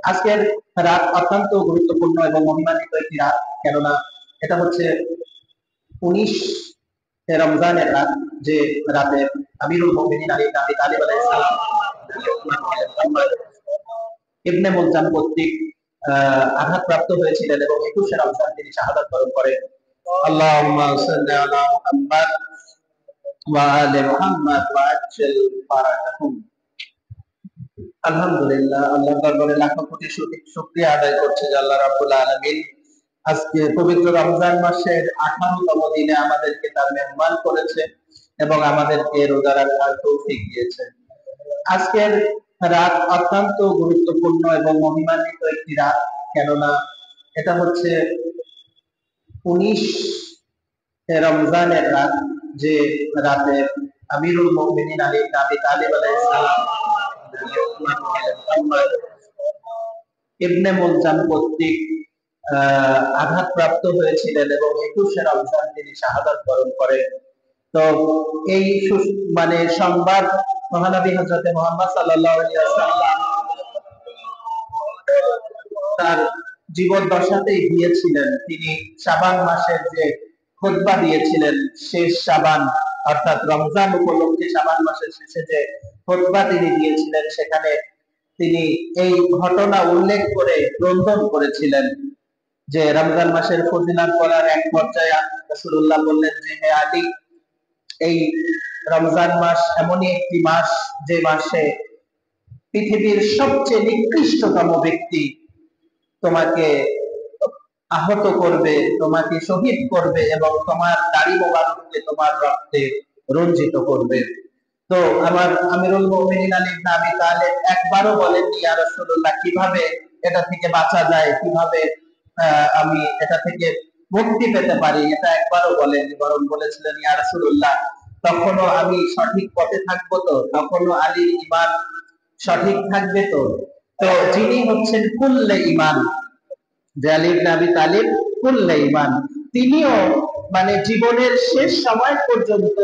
আজকের রাত অত্যন্ত গুরুত্বপূর্ণ এবং মহিমান্বিত একটি রাত, কেননা এটা হচ্ছে 19 রমজানের রাত, যে রাতে আমিরুল মুমিনিন আলী ইবনে আবি তালিব আলাইহিস সালাম ইবনে মুলজাম কর্তৃক আঘাতপ্রাপ্ত হয়েছিলেন এবং 21 রমজান তিনি শাহাদাত বরণ করেন। আল্লাহুম্মা সাল্লি আলা মুহাম্মাদ ওয়া আলি মুহাম্মাদ ওয়া আজ্জিল ফারাজাহুম। আলহামদুলিল্লাহ, আল্লাহর দরবারে লাখো কোটি শুকরিয়া আদায় করছি যে আল্লাহ রাব্বুল আলামিন আজকে পবিত্র রমজান মাসের 18তম দিনে আমাদেরকে তার মেহমান করেছে এবং আমাদেরকে রোজা রাখার তৌফিক দিয়েছে। আজকের রাত অত্যন্ত গুরুত্বপূর্ণ এবং মহিমান্বিত একটি রাত, কেননা এটা হচ্ছে 19 রমজানের রাত, যে রাতে আমিরুল মুমিনিন আলী ইবনে আবি তালিব আলাইহিস সালাম ইবনে মুলজাম কর্তৃক আঘাতপ্রাপ্ত হয়েছিলেন এবং 21 রমজান তিনি শাহাদাত বরণ করেন। তো এই মানে সংবাদ মহানবী হযরত মুহাম্মদ সাল্লাল্লাহু আলাইহি ওয়াসাল্লাম তার জীবদ্দশাতেই দিয়েছিলেন। তিনি শাবান মাসের যে খুতবা দিয়েছিলেন, শেষ শাবান অর্থাৎ রমজান উপলক্ষে শাবান মাসের শেষে যে খুতবা তিনি দিয়েছিলেন, সেখানে তিনি এই ঘটনা উল্লেখ করে রন্ধন করেছিলেন যে রমজান মাসের ফজিলত বলার এক পর্যায়ে রাসূলুল্লাহ বললেন যে, হে আলী, এই রমজান মাস এমনই একটি মাস যে মাসে পৃথিবীর সবচেয়ে নিকৃষ্টতম ব্যক্তি তোমাকে আহত করবে, তোমাকে শহীদ করবে এবং তোমার দাড়ি মোবারককে তোমার রক্তে রঞ্জিত করবে। তো আমার আমিরুল মুমিনিন আলী ইবনে আবি তালেব একবারও বলেননি ইয়া রাসূলুল্লাহ কিভাবে এটা থেকে বাঁচা যায়, কিভাবে আমি এটা থেকে মুক্তি পেতে পারি, এটা একবারও বলেননি, বরং বলেছিলেন ইয়া রাসূলুল্লাহ তখনও আমি সঠিক পথে থাকবো তো, তখনও আলীর ঈমান সঠিক থাকবে তো। তো যিনি হচ্ছেন কুল্লে ঈমান, যে আলী ইবনে আবি তালিব কুল্লে ঈমান, তিনিও মানে জীবনের শেষ সময় পর্যন্ত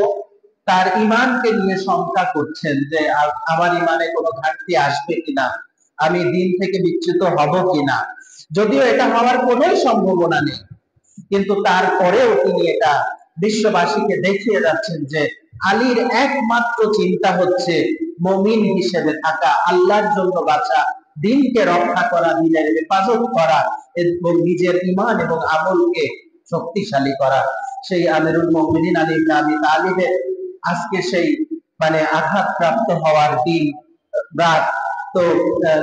তার ঈমানকে নিয়ে শঙ্কা করছেন যে আমার ঈমানে কোনো ঘাটতি আসবে কিনা, আমি দিন থেকে বিচ্যুত হব কিনা। যদিও এটা হওয়ার কোনোই সম্ভাবনা নেই, কিন্তু তারপরেও তিনি এটা বিশ্ববাসীকে দেখিয়ে যাচ্ছেন যে আলীর একমাত্র চিন্তা হচ্ছে মুমিন হিসেবে থাকা, আল্লাহর জন্য বাঁচা, দিনকে রক্ষা করা, দিনের হেফাজত করা এবং নিজের ঈমান এবং আমলকে শক্তিশালী করা। সেই আমিরুল মুমিনিন আলী ইবনে আবি তালিবের আজকে সেই মানে আঘাতপ্রাপ্ত হওয়ার দিন, রাত। তো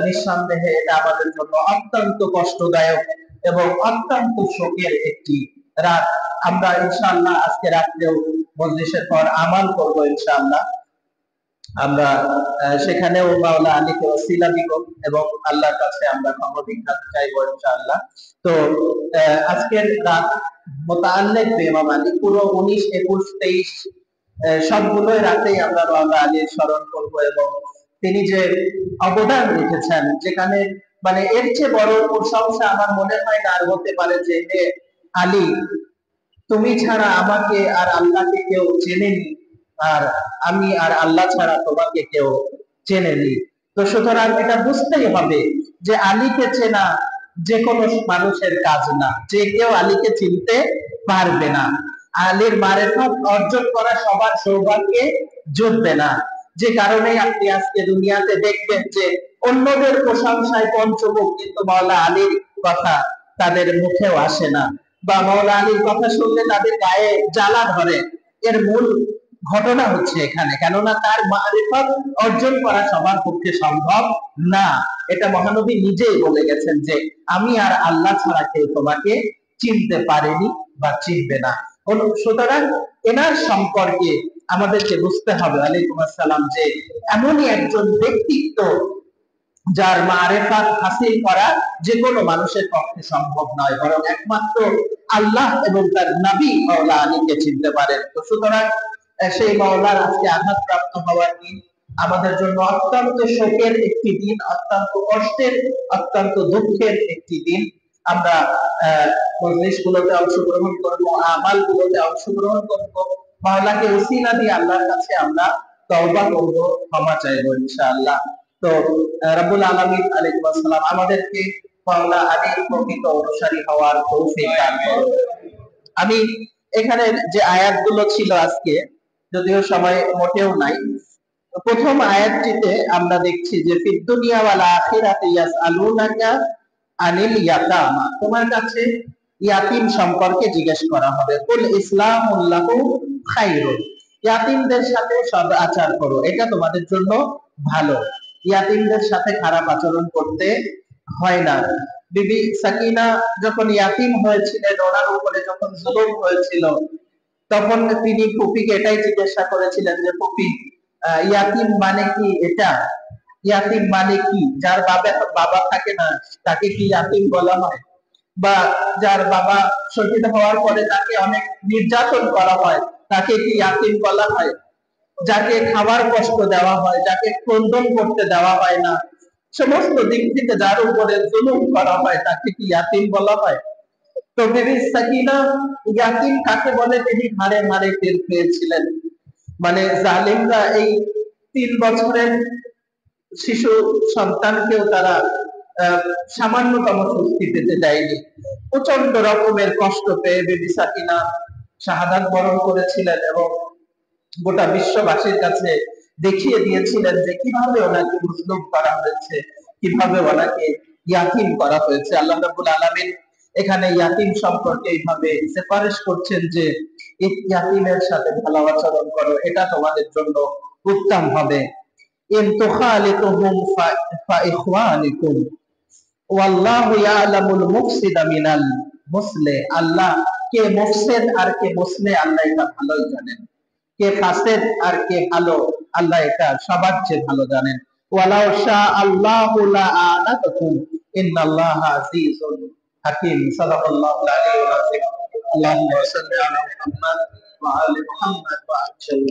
নিঃসন্দেহে এটা আমাদের জন্য অত্যন্ত কষ্টদায়ক এবং অত্যন্ত শোকের একটি রাত। আমরা ইনশাআল্লাহ আজকে রাত্রেও মজলিসের পর আমল করব ইনশাআল্লাহ। আমরা সেখানেও মাওলা আলীকে ওসিলা দিব এবং আল্লাহর কাছে আমরা ক্ষমা ভিক্ষা চাইবো ইনশাআল্লাহ। তো আজকের রাত মুতাআল্লিক ইমাম আলী, পুরো 19, 21, 23 সবগুলোই রাতেই আমরা মাওলা আলীর স্মরণ করব এবং তিনি যে অবদান রেখেছেন, যেখানে মানে এর চেয়ে বড় প্রশংসা আমার মনে হয় না আর হতে পারে যে হে আলী, তুমি ছাড়া আমাকে আর আল্লাহকে কেউ চেনেনি, আর আমি আর আল্লাহ ছাড়া তোমাকে কেউ চেনেনি। তো সুতরাং এটা বুঝতেই হবে যে আলীকে চেনা যে কোনো মানুষের কাজ না, যে কেউ আলীকে চিনতে পারবে না। আলীর মারিফত অর্জন করা সবার সৌভাগ্যে জুটবে না, যে কারণে আপনি আজকে দুনিয়াতে দেখবেন যে অন্যদের প্রশংসায় পঞ্চমুখ, কিন্তু মাওলা আলীর কথা তাদের মুখেও আসে না, বা মাওলা আলীর কথা শুনলে তাদের গায়ে জ্বালা ধরে। এর মূল ঘটনা হচ্ছে এখানে, কেননা তার মারিফত অর্জন করা সবার পক্ষে সম্ভব না। এটা মহানবী নিজেই বলে গেছেন যে আমি আর আল্লাহ ছাড়া কেউ তোমাকে চিনতে পারেনি বা চিনবে না। সুতরাং এনার সম্পর্কে আমাদেরকে বুঝতে হবে আলাইকুম আসসালাম যে এমনই একজন ব্যক্তিত্ব যার মারিফত হাসিল করা যে কোনো মানুষের পক্ষে সম্ভব নয়, বরং একমাত্র আল্লাহ এবং তার নবী মাওলা আলীকে চিনতে পারেন। তো সুতরাং সেই মাওলার আজকে আঘাতপ্রাপ্ত হওয়ার দিন আমাদের জন্য অত্যন্ত শোকের একটি দিন, অত্যন্ত কষ্টের, অত্যন্ত দুঃখের একটি দিন। আমরা মজলিস গুলোতে অংশগ্রহণ করবো, আমাল গুলোতে অংশগ্রহণ করবো, মাওলাকে ওসিলা দিয়ে আল্লাহর কাছে আমরা তওবা করবো, ক্ষমা চাইবো ইনশাআল্লাহ। তো রব্বুল আলামিন আলাইহিস সালাম আমাদেরকে মাওলা আলীর প্রকৃত অনুসারী হওয়ার তৌফিক দান করুন। আমি এখানে যে আয়াতগুলো ছিল আজকে, যদিও সময় মোটেও নাই, প্রথম আয়াতটিতে আমরা দেখছি যে ফিদ দুনিয়া ওয়াল আখিরাতি ইয়াসআলুনাকা আনিল ইয়াতামা, তোমার কাছে ইয়াতিম সম্পর্কে জিজ্ঞেস করা হবে। কুল ইসলামুল লাহু খায়রুন, ইয়াতিমদের সাথে সদ আচার করো, এটা তোমাদের জন্য ভালো। ইয়াতিমদের সাথে খারাপ আচরণ করতে হয় না। বিবি সাকিনা যখন ইয়াতিম হয়েছিলেন, ওনার উপরে যখন জুলুম হয়েছিল, তখন তিনি ফুপিকে এটাই জিজ্ঞাসা করেছিলেন যে ফুপি, ইয়াতিম মানে কি? এটা ইয়াতিম মানে কি? যার বাবা থাকে না তাকে কি ইয়াতিম বলা হয়? বা যার বাবা শহীদ হওয়ার পরে তাকে অনেক নির্যাতন করা হয়, তাকে কি ইয়াতিম বলা হয়? যাকে খাবার কষ্ট দেওয়া হয়, যাকে ক্রন্দন করতে দেওয়া হয় না, সমস্ত দিক থেকে যার উপরে জুলুম করা হয়, তাকে কি ইয়াতিম বলা হয়? তো বিবি সাকিনা ইয়াতিম কাকে বলে তিনি হাড়ে হাড়ে টের পেয়েছিলেন। মানে জালিমরা এই 3 বছরের শিশু সন্তানকেও তারা সামান্যতম স্বস্তি পেতে দেয়নি। প্রচন্ড রকমের কষ্ট পেয়ে বিবি সাকিনা শাহাদাত বরণ করেছিলেন এবং গোটা বিশ্ববাসীর কাছে দেখিয়ে দিয়েছিলেন যে কিভাবে ওনাকে মজলুম করা হয়েছে, কিভাবে ওনাকে ইয়াতিম করা হয়েছে। আল্লাহ রাব্বুল আলামিন এখানে ইয়াতিম সম্পর্কে এইভাবে সুপারিশ করছেন যে ইয়াতিমের সাথে ভালো আচরণ করো, এটা তোমাদের জন্য উত্তম হবে। ইন তুখালিতুহুম ফা ইখওয়ানিকুম ওয়াল্লাহু ইয়ালামুল মুফসিদা মিনাল মুসলিহ, আল্লাহ কে মুফসিদ আর কে মুসলিহ আল্লাহ এটা ভালোই জানেন। কে ফাসিদ আর কে ভালো আল্লাহ এটা সবার চেয়ে ভালো জানেন। ওয়ালাউ শা আল্লাহু লা আনাতাকুম ইন্নাল্লাহা আজিজুন হাকীম। সাদাকাল্লাহুল আলিয়্যুল আযীম। আল্লাহুম্মা সাল্লি আলা মুহাম্মাদ ওয়া আলি মুহাম্মাদ ওয়া আজল।